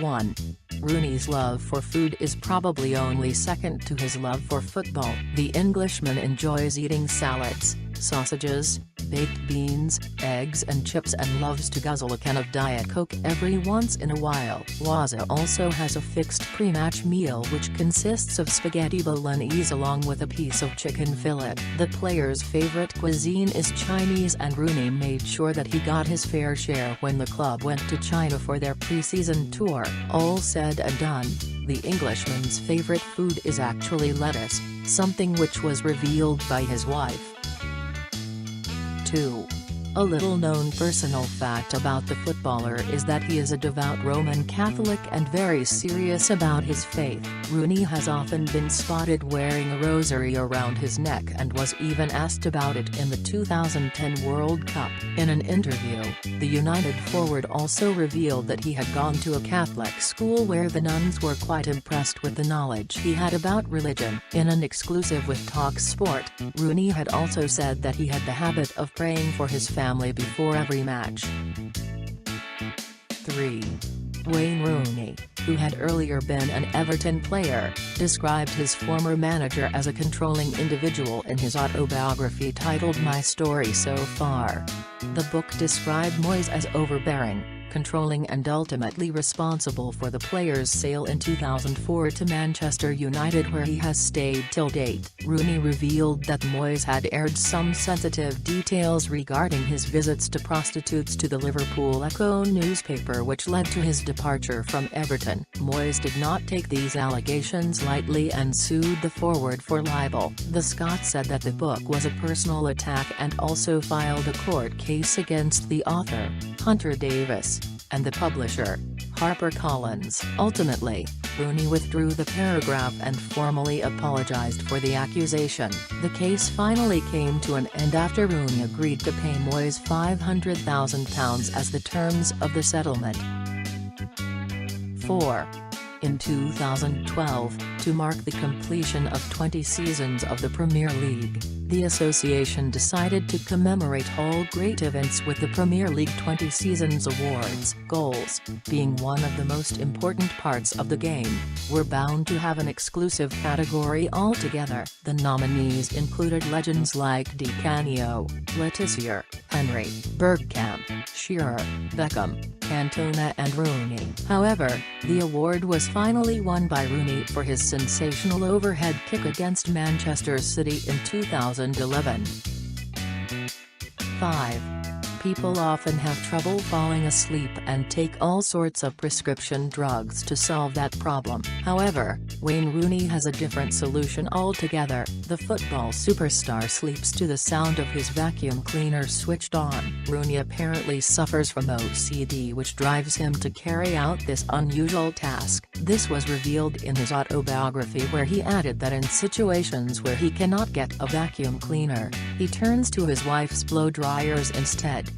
1. Rooney's love for food is probably only second to his love for football. The Englishman enjoys eating salads, sausages, baked beans, eggs and chips and loves to guzzle a can of Diet Coke every once in a while. Wazza also has a fixed pre-match meal which consists of spaghetti bolognese along with a piece of chicken fillet. The player's favorite cuisine is Chinese, and Rooney made sure that he got his fair share when the club went to China for their pre-season tour. All said and done, the Englishman's favorite food is actually lettuce, something which was revealed by his wife. 2. A little-known personal fact about the footballer is that he is a devout Roman Catholic and very serious about his faith. Rooney has often been spotted wearing a rosary around his neck and was even asked about it in the 2010 World Cup. In an interview, the United forward also revealed that he had gone to a Catholic school where the nuns were quite impressed with the knowledge he had about religion. In an exclusive with talkSPORT, Rooney had also said that he had the habit of praying for his family before every match. 3. Wayne Rooney, who had earlier been an Everton player, described his former manager as a controlling individual in his autobiography titled My Story So Far. The book described Moyes as overbearing, controlling and ultimately responsible for the player's sale in 2004 to Manchester United, where he has stayed till date. Rooney revealed that Moyes had aired some sensitive details regarding his visits to prostitutes to the Liverpool Echo newspaper, which led to his departure from Everton. Moyes did not take these allegations lightly and sued the forward for libel. The Scot said that the book was a personal attack and also filed a court case against the author, Hunter Davis, and the publisher, HarperCollins. Ultimately, Rooney withdrew the paragraph and formally apologized for the accusation. The case finally came to an end after Rooney agreed to pay Moyes £500,000 as the terms of the settlement. 4. In 2012, to mark the completion of 20 seasons of the Premier League, the association decided to commemorate all great events with the Premier League 20 Seasons Awards. Goals, being one of the most important parts of the game, were bound to have an exclusive category altogether. The nominees included legends like Di Canio, Letizia, Henry, Bergkamp, Shearer, Beckham, Cantona and Rooney. However, the award was finally won by Rooney for his sensational overhead kick against Manchester City in 2011. 5. People often have trouble falling asleep and take all sorts of prescription drugs to solve that problem. However, Wayne Rooney has a different solution altogether. The football superstar sleeps to the sound of his vacuum cleaner switched on. Rooney apparently suffers from OCD, which drives him to carry out this unusual task. This was revealed in his autobiography, where he added that in situations where he cannot get a vacuum cleaner, he turns to his wife's blow dryers instead.